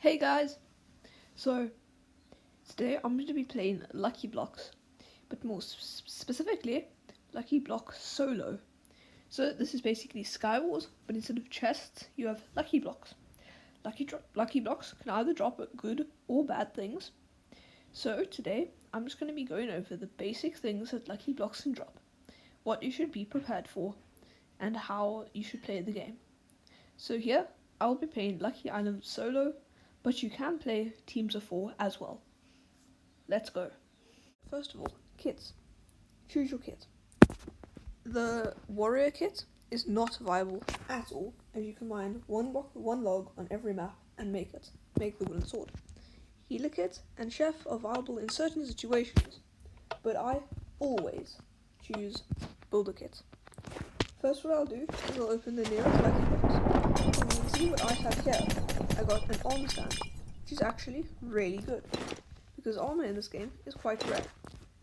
Hey guys! So, today I'm going to be playing Lucky Blocks, but more specifically, Lucky Block Solo. So this is basically Skywars, but instead of chests, you have Lucky Blocks. Lucky Blocks can either drop good or bad things. So today, I'm just going to be going over the basic things that Lucky Blocks can drop, what you should be prepared for, and how you should play the game. So here, I will be playing Lucky Island Solo, but you can play teams of 4 as well. Let's go. First of all, kits. Choose your kit. The warrior kit is not viable at all, as you can mine one log on every map and make the wooden sword. Healer kit and chef are viable in certain situations, but I always choose builder kit. First, what I'll do is I'll open the nearest lucky box, and you can see what I have here. I got an armor stand, which is actually really good, because armor in this game is quite rare,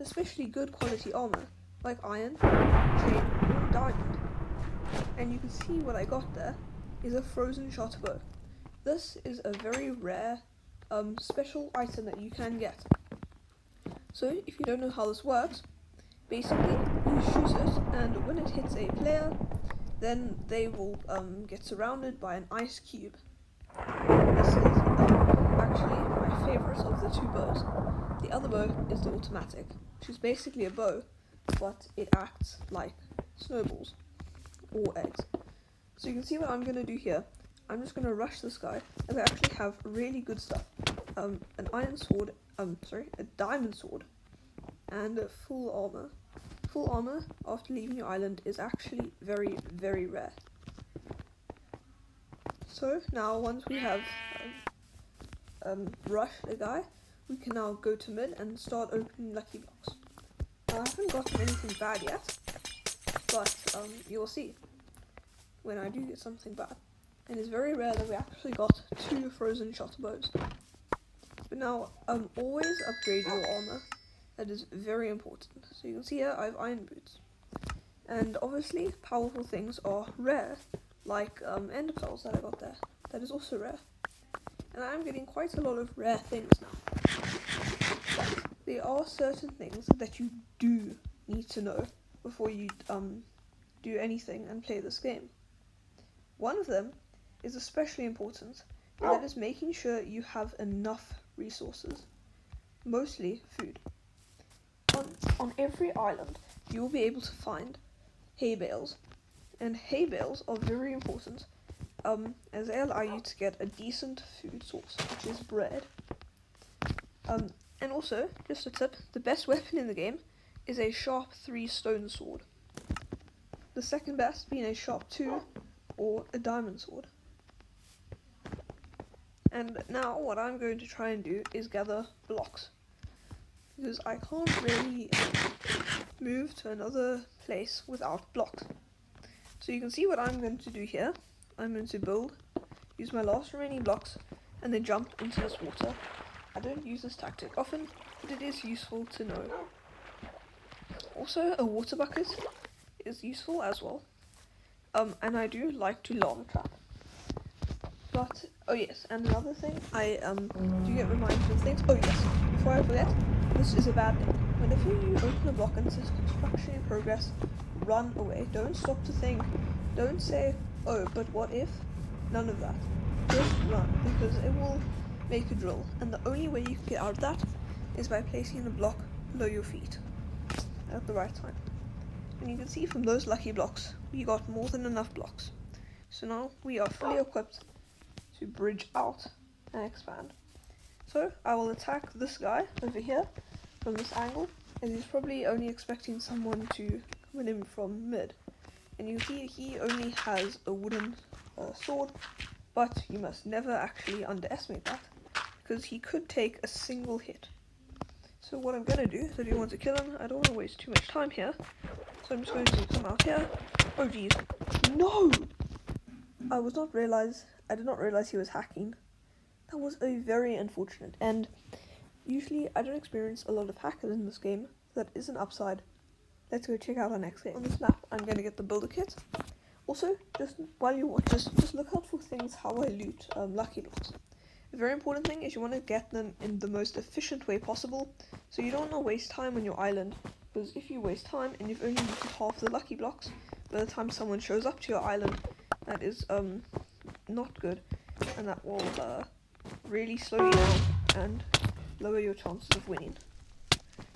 especially good quality armor, like iron, chain, or diamond. And you can see what I got there is a frozen shot bow. This is a very rare, special item that you can get. So, if you don't know how this works, basically, you shoot it, and when it hits a player, then they will get surrounded by an ice cube. This is actually my favourite of the two bows. The other bow is the automatic, which is basically a bow, but it acts like snowballs or eggs. So you can see what I'm going to do here. I'm just going to rush this guy, as I actually have really good stuff. An iron sword, a diamond sword, and full armor. Full armor after leaving your island is actually very, very rare. So now once we have rushed a guy, we can now go to mid and start opening lucky blocks. Now, I haven't gotten anything bad yet, but you'll see when I do get something bad. And it's very rare that we actually got 2 frozen shot bows. But now always upgrade your armor. That is very important. So you can see here I have iron boots. And obviously powerful things are rare, like ender pearls that I got there. That is also rare. And I'm getting quite a lot of rare things now. But there are certain things that you do need to know before you do anything and play this game. One of them is especially important, and that is making sure you have enough resources. Mostly food. On every island, you will be able to find hay bales, and hay bales are very important, as they allow you to get a decent food source, which is bread. And also, just a tip, the best weapon in the game is a sharp 3 stone sword. The second best being a sharp 2 or a diamond sword. And now what I'm going to try and do is gather blocks, because I can't really move to another place without blocks. So you can see what I'm going to do here. I'm going to build, use my last remaining blocks, and then jump into this water. I don't use this tactic often, but it is useful to know. Also, a water bucket is useful as well. And I do like to lava trap. But, oh yes, and another thing, I do get reminded of things. Oh yes, before I forget, this is a bad thing. Whenever you open a block and it says construction in progress, run away. Don't stop to think. Don't say, oh, but what if? None of that. Just run, because it will make a drill. And the only way you can get out of that is by placing the block below your feet at the right time. And you can see from those lucky blocks, we got more than enough blocks. So now we are fully equipped to bridge out and expand. So I will attack this guy over here from this angle, as he's probably only expecting someone to come in from mid. And you see he only has a wooden sword, but you must never actually underestimate that, because he could take a single hit. So what I'm going to do, if I do want to kill him, I don't want to waste too much time here, so I'm just going to come out here. Oh geez, no! I did not realize he was hacking. That was a very unfortunate, and usually I don't experience a lot of hackers in this game. That is an upside. Let's go check out our next game. On this map, I'm going to get the builder kit. Also, just while you watch this, just look out for things how I loot lucky blocks. The very important thing is you want to get them in the most efficient way possible, so you don't want to waste time on your island, because if you waste time and you've only used half the lucky blocks, by the time someone shows up to your island, that is not good, and that will really slow you down and lower your chances of winning.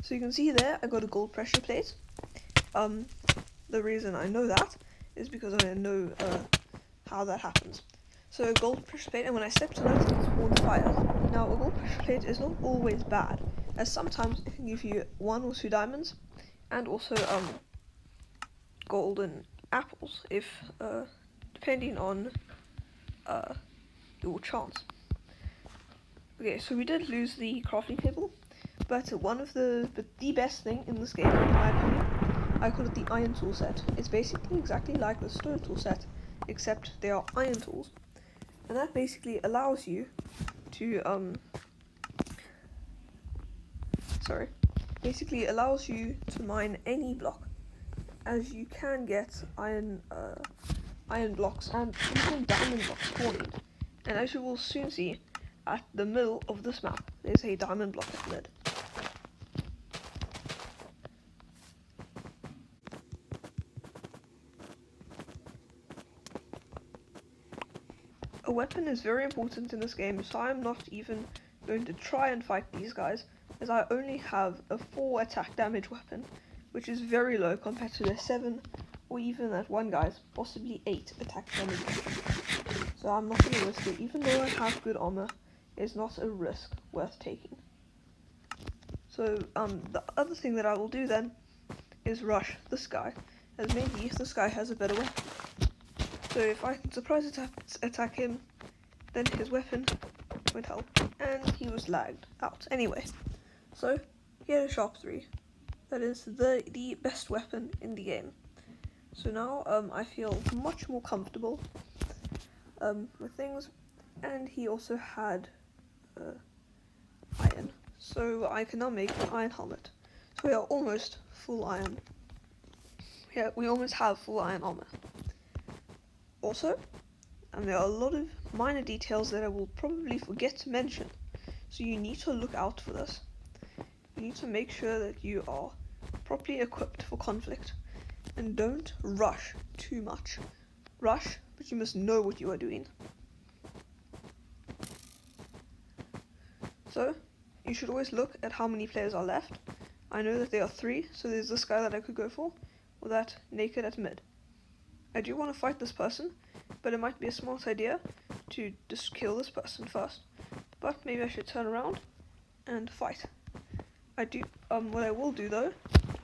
So you can see there I got a gold pressure plate. The reason I know that is because I know how that happens. So a gold pressure plate, and when I stepped on it, it spawned fire. Now a gold pressure plate is not always bad, as sometimes it can give you 1 or 2 diamonds, and also golden apples, if depending on your chance. Okay, so we did lose the crafting table, but one of the best thing in this game, in my opinion, I call it the iron tool set. It's basically exactly like the stone tool set, except they are iron tools, and that basically allows you to mine any block, as you can get iron blocks and even diamond blocks spawning. And as you will soon see, at the middle of this map, there's a diamond block at mid. A weapon is very important in this game, so I'm not even going to try and fight these guys, as I only have a 4 attack damage weapon, which is very low compared to their 7, or even that one guy's possibly 8 attack damage weapon. So I'm not going to risk it, even though I have good armor. It's not a risk worth taking. So the other thing that I will do then is rush this guy, as maybe this guy has a better weapon. So if I can surprise attack him, then his weapon would help, and he was lagged out anyway. So he had a sharp 3. That is the best weapon in the game. So now I feel much more comfortable with things, and he also had iron, so I can now make an iron helmet. So we are almost full iron. Yeah, we almost have full iron armor. Also, and there are a lot of minor details that I will probably forget to mention, so you need to look out for this. You need to make sure that you are properly equipped for conflict, and don't rush too much. Rush, but you must know what you are doing. So, you should always look at how many players are left. I know that there are 3, so there's this guy that I could go for, or that naked at mid. I do want to fight this person, but it might be a smart idea to just kill this person first. But maybe I should turn around and fight. What I will do though,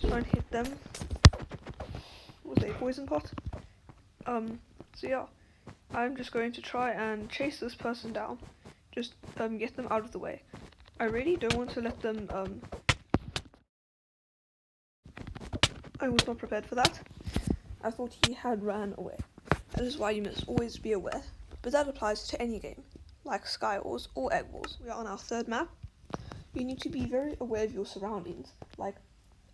is try and hit them with a poison pot. So yeah, I'm just going to try and chase this person down. Just get them out of the way. I really don't want to let them I was not prepared for that. I thought he had ran away. That is why you must always be aware, but that applies to any game, like Sky Wars or Egg Wars. We are on our 3rd map. You need to be very aware of your surroundings,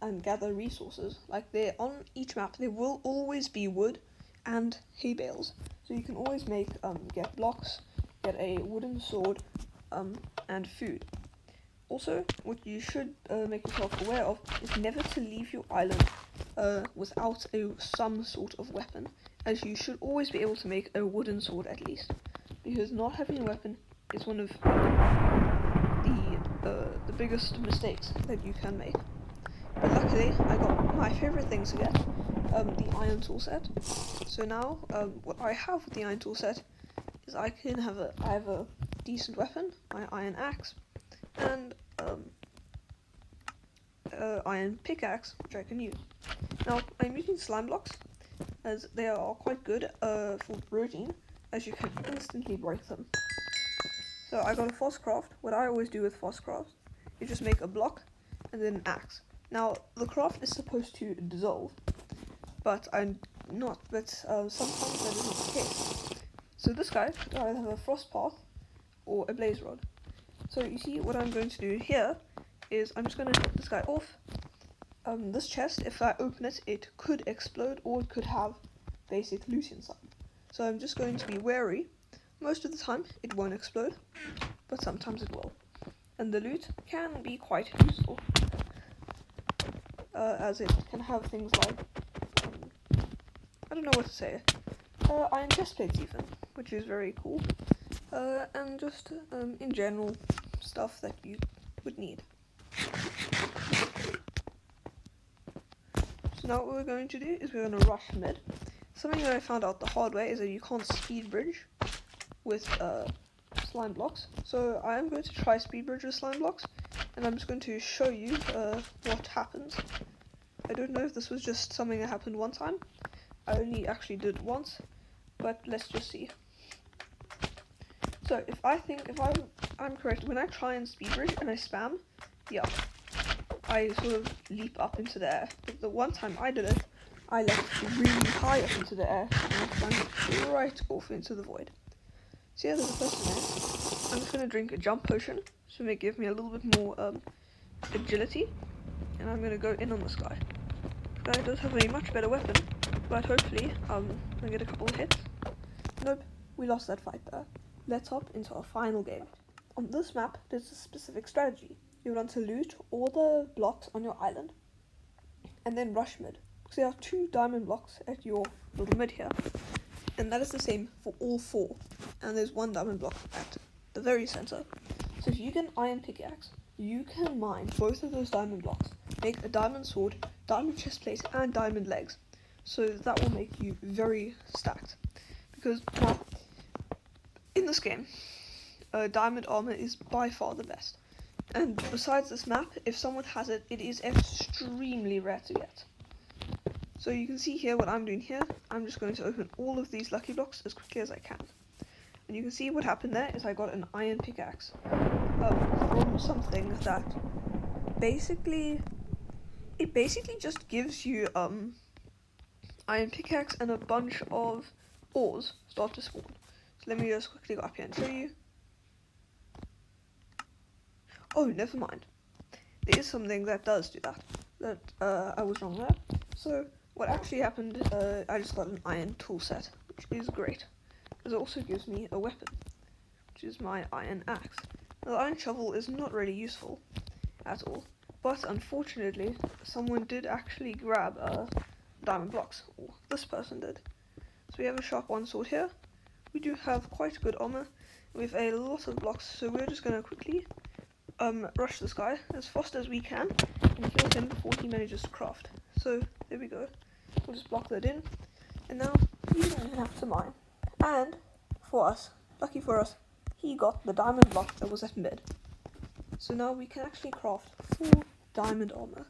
and gather resources. Like on each map, there will always be wood and hay bales, so you can always get blocks, get a wooden sword, and food. Also, what you should make yourself aware of is never to leave your island without some sort of weapon, as you should always be able to make a wooden sword at least, because not having a weapon is one of the biggest mistakes that you can make. But luckily, I got my favorite things to get, the iron tool set. So now, what I have with the iron tool set is I have a decent weapon, my iron axe, and iron pickaxe, which I can use. Now, I'm using slime blocks, as they are quite good for brooding, as you can instantly break them. So I got a Foscraft. What I always do with Foscraft is just make a block and then an axe. Now, the craft is supposed to dissolve, but sometimes that isn't the case. So this guy could either have a frost path or a blaze rod. So you see what I'm going to do here is I'm just going to hit this guy off. This chest, if I open it, it could explode, or it could have basic loot inside. So I'm just going to be wary. Most of the time, it won't explode. but sometimes it will. And the loot can be quite useful, as it can have things like, I don't know what to say, iron chest plates even, which is very cool, and just in general stuff that you would need. So now what we're going to do is we're going to rush mid. Something that I found out the hard way is that you can't speed bridge with slime blocks. So I am going to try speed bridge with slime blocks, and I'm just going to show you what happens. I don't know if this was just something that happened one time. I only actually did it once, but let's just see. So if I'm correct, when I try and speed bridge and I spam, yeah, I sort of leap up into the air. But the one time I did it, I leapt really high up into the air and I climbed right off into the void. So yeah, there's a person there. I'm just going to drink a jump potion, so it may give me a little bit more agility, and I'm going to go in on this guy. This guy does have a much better weapon, but hopefully I get a couple of hits. Nope, we lost that fight there. Let's hop into our final game. On this map, there's a specific strategy. You want to loot all the blocks on your island, and then rush mid. Because there are 2 diamond blocks at your little mid here, and that is the same for all 4. And there's 1 diamond block at the very center. So if you get an iron pickaxe, you can mine both of those diamond blocks, make a diamond sword, diamond chest plate, and diamond legs. So that will make you very stacked. Because now, in this game, diamond armor is by far the best. And besides this map, if someone has it, it is extremely rare to get. So you can see here what I'm doing here. I'm just going to open all of these lucky blocks as quickly as I can. And you can see what happened there is I got an iron pickaxe from something that basically just gives you iron pickaxe and a bunch of ores start to spawn. So let me just quickly go up here and show you. Oh, never mind. There is something that does do that. I was wrong there. So what actually happened, I just got an iron tool set, which is great. It also gives me a weapon, which is my iron axe. Now, the iron shovel is not really useful at all, but unfortunately, someone did actually grab diamond blocks, or this person did. So we have a sharp 1 sword here. We do have quite good armor with a lot of blocks, so we're just going to quickly rush this guy as fast as we can and kill him before he manages to craft. So there we go. We'll just block that in, and now he doesn't even have to mine. And for us, lucky for us, he got the diamond block that was at mid. So now we can actually craft full diamond armor.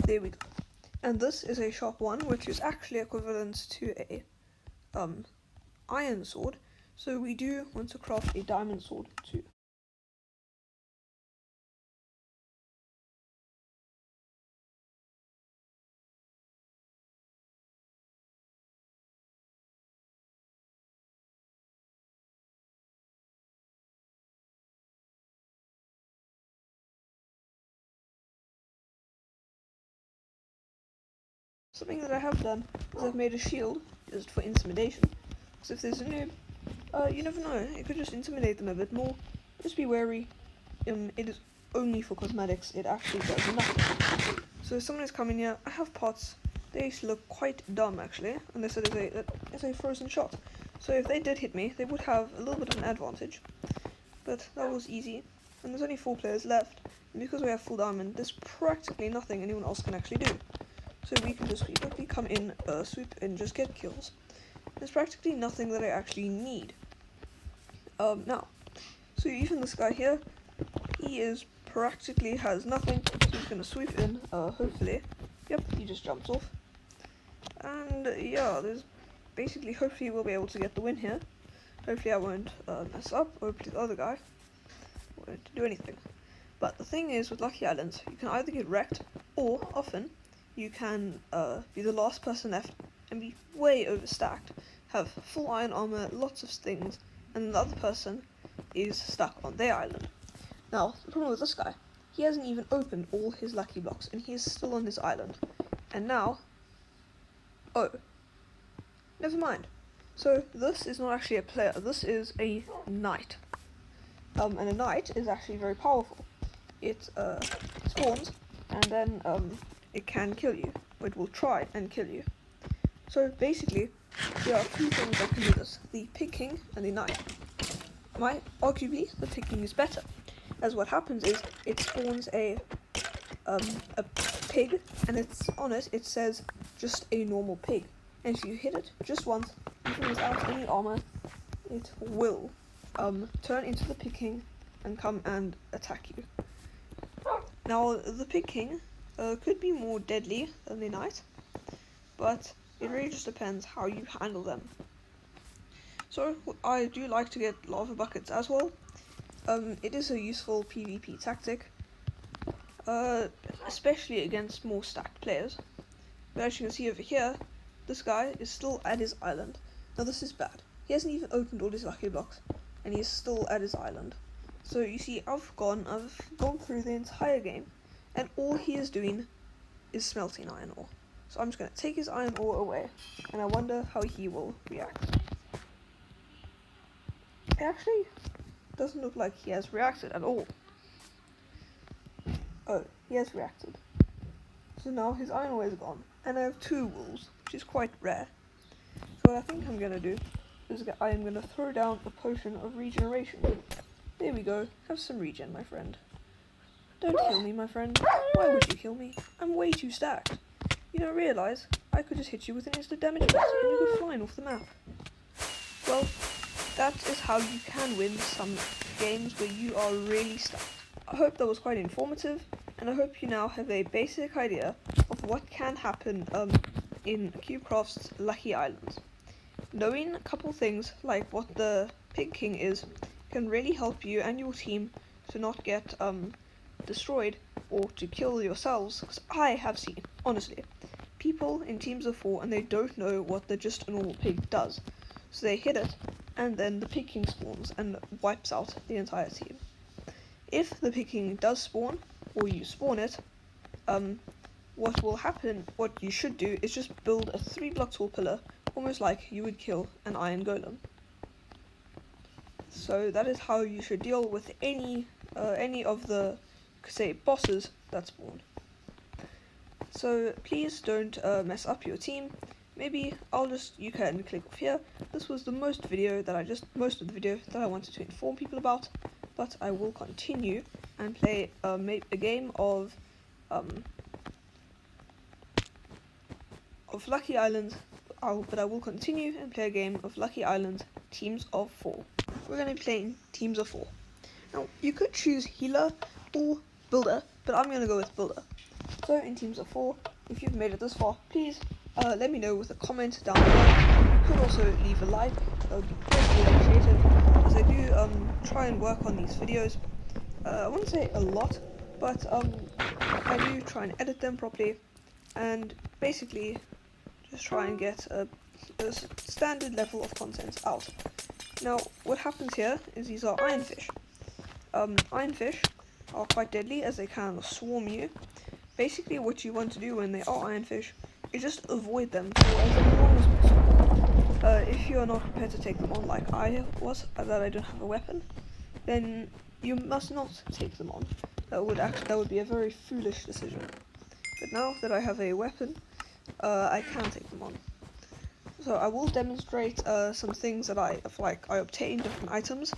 There we go. And this is a sharp 1, which is actually equivalent to a iron sword. So we do want to craft a diamond sword too. Something that I have done is I've made a shield just for intimidation. So if there's a noob, you never know, it could just intimidate them a bit more. Just be wary. It is only for cosmetics, it actually does nothing. So if someone is coming here, I have pots. They actually look quite dumb actually, unless it is a frozen shot. So if they did hit me, they would have a little bit of an advantage. But that was easy. And there's only 4 players left, and because we have full diamond, there's practically nothing anyone else can actually do. So we can just quickly come in, swoop and just get kills. There's practically nothing that I actually need. Now, so even this guy here, he is practically has nothing, so he's gonna swoop in, hopefully. Yep, he just jumps off. And yeah, there's basically, hopefully we'll be able to get the win here. Hopefully I won't mess up, hopefully the other guy won't do anything. But the thing is, with Lucky Islands, you can either get wrecked, or often, you can be the last person left and be way overstacked, have full iron armor, lots of things, and the other person is stuck on their island. Now, the problem with this guy, he hasn't even opened all his lucky blocks, and he is still on his island. And now, oh, never mind. So this is not actually a player, this is a knight. And a knight is actually very powerful. It spawns, and then it can kill you. It will try and kill you. So basically, there are two things that can do this: the Pig King and the Knight. Arguably, the Pig King is better, as what happens is it spawns a pig, and on it it says just a normal pig. And if you hit it just once, even without any armor, it will turn into the Pig King and come and attack you. Now, the Pig King could be more deadly than the Knight, but it really just depends how you handle them. So, I do like to get lava buckets as well. It is a useful PvP tactic, especially against more stacked players. But as you can see over here, this guy is still at his island. Now this is bad. He hasn't even opened all his lucky blocks, and he is still at his island. So you see, I've gone through the entire game, and all he is doing is smelting iron ore. So I'm just going to take his iron ore away, and I wonder how he will react. It actually doesn't look like he has reacted at all. Oh, he has reacted. So now his iron ore is gone, and I have 2 wolves, which is quite rare. So what I think I'm going to do is I am going to throw down a potion of regeneration. There we go, have some regen, my friend. Don't kill me, my friend. Why would you kill me? I'm way too stacked. You don't realise I could just hit you with an instant damage boost and you go flying off the map. Well, that is how you can win some games where you are really stacked. I hope that was quite informative, and I hope you now have a basic idea of what can happen in Cubecraft's Lucky Islands. Knowing a couple things like what the Pig King is can really help you and your team to not get destroyed or to kill yourselves, because I have seen, honestly, people in teams of 4 and they don't know what just a normal pig does. So they hit it, and then the Pig King spawns and wipes out the entire team. If the Pig King does spawn, or you spawn it, what will happen, what you should do, is just build a 3-block tall pillar, almost like you would kill an iron golem. So that is how you should deal with any of the, say, bosses that spawn. So please don't mess up your team. Maybe you can click off here. This was the most of the video that I wanted to inform people about, but I will continue and play a game of Lucky Island. But I will continue and play a game of Lucky Island teams of 4. We're going to be playing teams of 4. Now, you could choose healer or builder, but I'm going to go with builder. So in teams of 4, if you've made it this far, please let me know with a comment down below. You could also leave a like, that would be greatly appreciated, as I do try and work on these videos. I wouldn't say a lot, but I do try and edit them properly, and basically just try and get a standard level of content out. Now, what happens here is these are ironfish. Ironfish are quite deadly as they can swarm you. Basically, what you want to do when they are ironfish is just avoid them for as long as possible. If you are not prepared to take them on like I was, that I don't have a weapon, then you must not take them on. That would be a very foolish decision. But now that I have a weapon, I can take them on. So I will demonstrate some things that I obtained different items.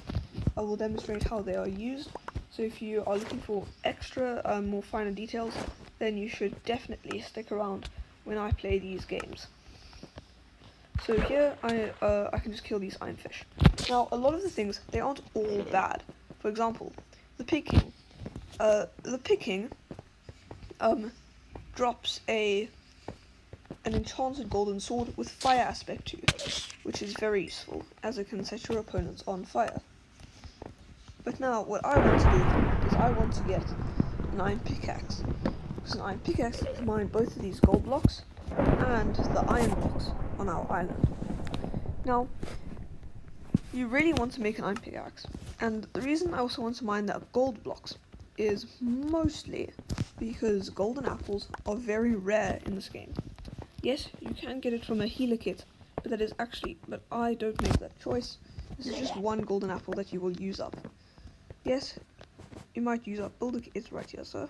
I will demonstrate how they are used. So if you are looking for extra, more finer details, then you should definitely stick around when I play these games. So here I can just kill these ironfish. Now, a lot of the things, they aren't all bad. For example, the Pig King. The Pig King drops an enchanted golden sword with fire aspect to it, which is very useful, as it can set your opponents on fire. But now, what I want to do is I want to get an iron pickaxe, because an iron pickaxe can mine both of these gold blocks and the iron blocks on our island. Now, you really want to make an iron pickaxe, and the reason I also want to mine the gold blocks is mostly because golden apples are very rare in this game. Yes, you can get it from a healer kit but I don't make that choice. This is just one golden apple that you will use up. Yes, you might use up builder kit. It's right here, sir.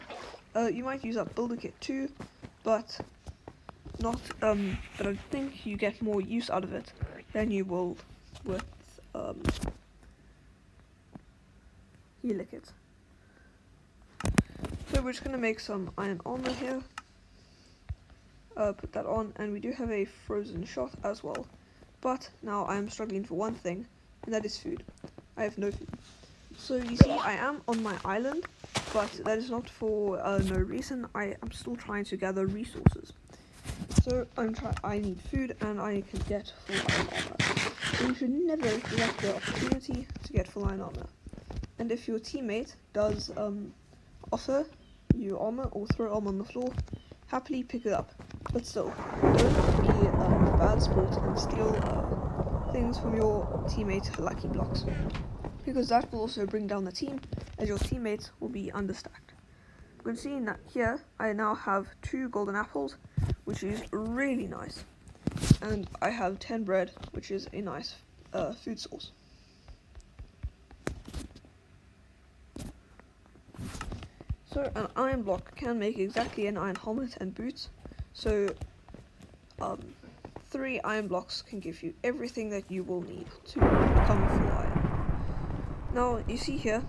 You might use up builder kit too, but not. But I think you get more use out of it than you will with healer kit. So we're just gonna make some iron armor here. Put that on, and we do have a frozen shot as well. But now I am struggling for one thing, and that is food. I have no food. So you see, I am on my island, but that is not for no reason. I am still trying to gather resources. So I need food, and I can get full iron armor. So you should never let the opportunity to get full iron armor. And if your teammate does offer you armor or throw armor on the floor, happily pick it up. But still, don't be a bad sport and steal things from your teammate lucky blocks, because that will also bring down the team, as your teammates will be understacked. You can see that here I now have 2 golden apples, which is really nice, and I have 10 bread, which is a nice food source. So an iron block can make exactly an iron helmet and boots. So 3 iron blocks can give you everything that you will need to become full iron. Now you see here,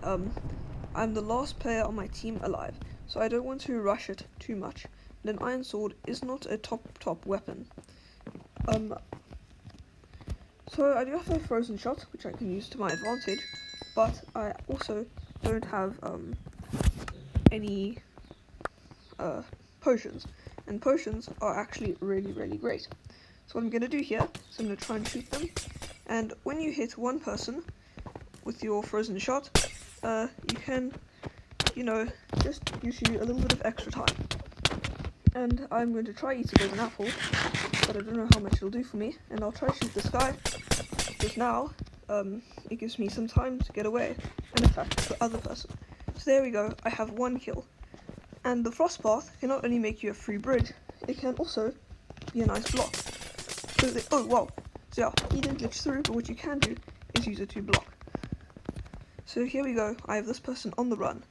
I'm the last player on my team alive, so I don't want to rush it too much. And an iron sword is not a top weapon. So I do have a frozen shot, which I can use to my advantage, but I also don't have any potions, and potions are actually really great. So what I'm going to do here is I'm going to try and shoot them, and when you hit one person with your frozen shot, you can, just gives you a little bit of extra time. And I'm going to try eat a golden apple, but I don't know how much it'll do for me, and I'll try to shoot this guy, because now it gives me some time to get away and attack the other person. So there we go, I have 1 kill. And the frost path can not only make you a free bridge, it can also be a nice block. So oh wow, so yeah, he didn't glitch through, but what you can do is use it to block. So here we go, I have this person on the run.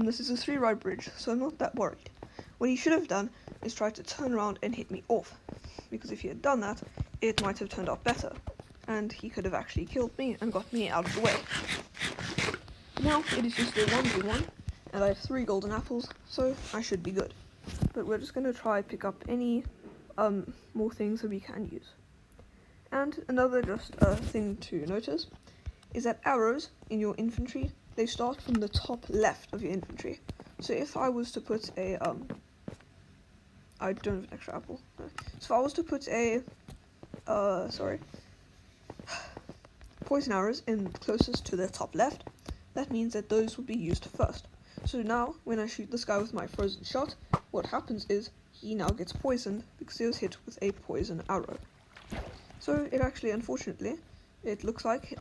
This is a 3-ride bridge, so I'm not that worried. What he should have done is try to turn around and hit me off, because if he had done that, it might have turned out better, and he could have actually killed me and got me out of the way. Now it is just a 1v1, and I have 3 golden apples, so I should be good. But we're just going to try pick up any more things that we can use. And another just thing to notice is that arrows in your infantry, they start from the top left of your infantry. So if I was to put a I don't have an extra apple. No. So if I was to put a poison arrows in closest to the top left, that means that those will be used first. So now, when I shoot this guy with my frozen shot, what happens is he now gets poisoned because he was hit with a poison arrow. So it actually, unfortunately, it looks like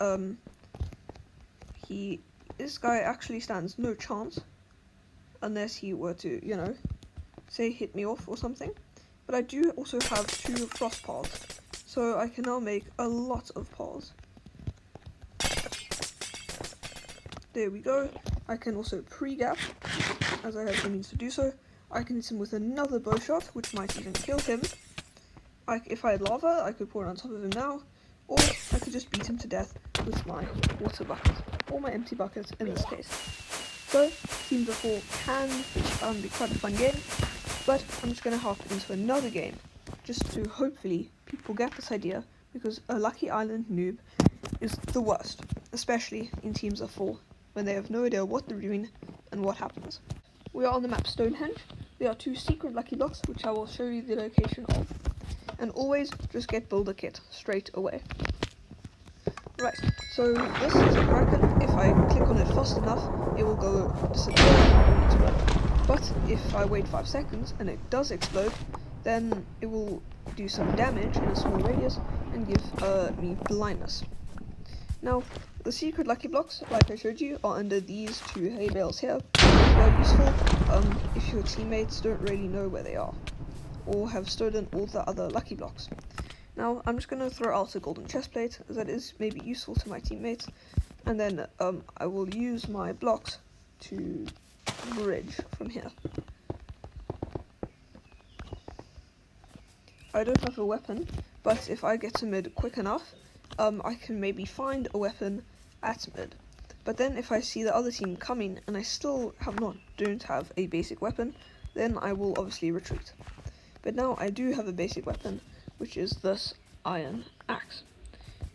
this guy actually stands no chance unless he were to, say hit me off or something. But I do also have 2 frost paths, so I can now make a lot of paths. There we go. I can also pre-gap, as I have the means to do so. I can hit him with another bow shot, which might even kill him. If I had lava, I could pour it on top of him now, or I could just beat him to death with my water bucket, or my empty bucket in this case. So, Teams of 4 can be quite a fun game, but I'm just going to hop into another game, just to hopefully people get this idea, because a Lucky Island noob is the worst, especially in Teams of 4, when they have no idea what they're doing and what happens. We are on the map Stonehenge. There are 2 secret lucky blocks, which I will show you the location of. And always just get builder kit straight away. Right, so this is a kraken. If I click on it fast enough, it will go disappear and explode. But if I wait 5 seconds and it does explode, then it will do some damage in a small radius and give me blindness. Now, the secret lucky blocks, like I showed you, are under these 2 hay bales here. They are useful if your teammates don't really know where they are, or have stolen all the other lucky blocks. Now I'm just going to throw out a golden chest plate, as that is maybe useful to my teammates, and then I will use my blocks to bridge from here. I don't have a weapon, but if I get to mid quick enough, I can maybe find a weapon at mid. But then if I see the other team coming and I still don't have a basic weapon, then I will obviously retreat. But now I do have a basic weapon, which is this iron axe.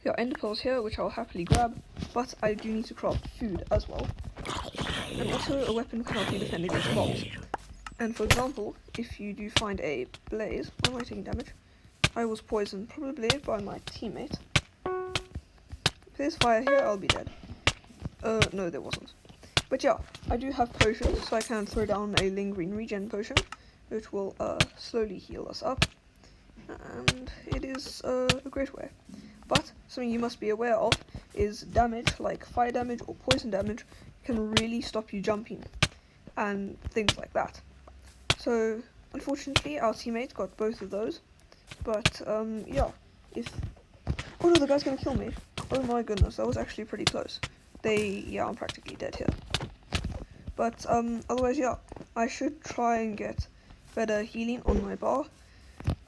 There are ender pearls here, which I'll happily grab, but I do need to craft food as well. And also a weapon can help you defend against mobs. And for example, if you do find a blaze, why am I taking damage? I was poisoned, probably by my teammate. If there's fire here, I'll be dead. No, there wasn't. But yeah, I do have potions, so I can throw down a lingering regen potion, which will slowly heal us up. And it is a great way. But something you must be aware of is damage, like fire damage or poison damage, can really stop you jumping, and things like that. So, unfortunately, our teammate got both of those. But, yeah, oh no, the guy's gonna kill me. Oh my goodness, that was actually pretty close. Yeah, I'm practically dead here. But, otherwise, yeah, I should try and get better healing on my bar.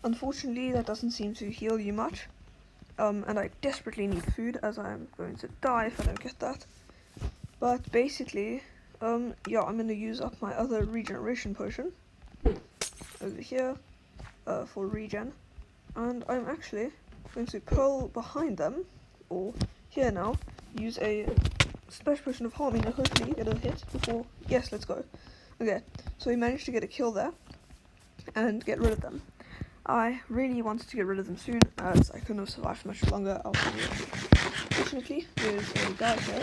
Unfortunately, that doesn't seem to heal you much. And I desperately need food, as I'm going to die if I don't get that. But basically, yeah, I'm going to use up my other regeneration potion over here for regen. And I'm actually going to pull behind them, or here now, use a special potion of harming and hopefully get a hit before. Yes, let's go. Okay, so we managed to get a kill there and get rid of them. I really wanted to get rid of them soon, as I couldn't have survived much longer out of the Fortunately, there's a guy here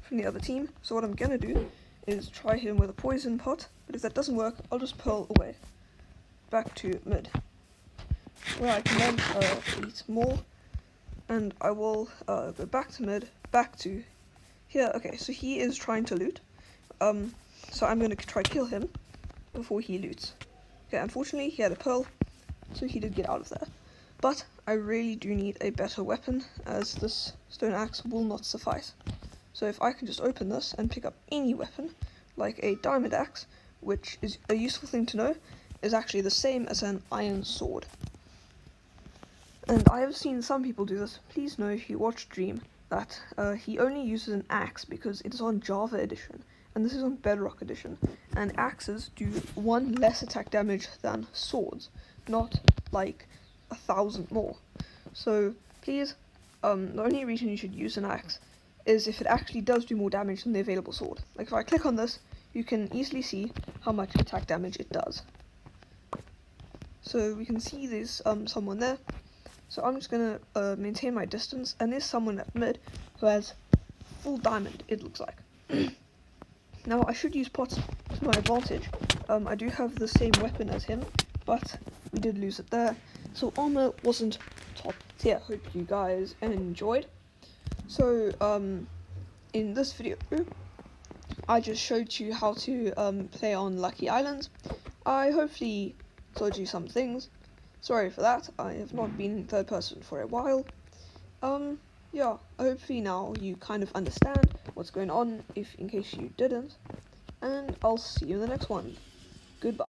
from the other team, so what I'm gonna do is try him with a poison pot, but if that doesn't work, I'll just pearl away. Back to mid, where I can then eat more, and I will go back to mid, back to here. Okay, so he is trying to loot, so I'm gonna try kill him before he loots. Okay, unfortunately, he had a pearl, so he did get out of there. But I really do need a better weapon, as this stone axe will not suffice. So if I can just open this and pick up any weapon, like a diamond axe, which is a useful thing to know, is actually the same as an iron sword. And I have seen some people do this. Please know, if you watch Dream, that he only uses an axe because it is on Java edition, and this is on Bedrock edition, and axes do 1 less attack damage than swords, not like 1,000 more. So please, the only reason you should use an axe is if it actually does do more damage than the available sword. Like if I click on this, you can easily see how much attack damage it does. So we can see there's someone there. So I'm just gonna maintain my distance, and there's someone at mid who has full diamond, it looks like. Now I should use pots to my advantage. I do have the same weapon as him, but we did lose it there. So armor wasn't top tier. Hope you guys enjoyed. So in this video, I just showed you how to play on Lucky Islands. I hopefully told you some things. Sorry for that, I have not been in third person for a while. Yeah, hopefully now you kind of understand what's going on, in case you didn't. And I'll see you in the next one. Goodbye.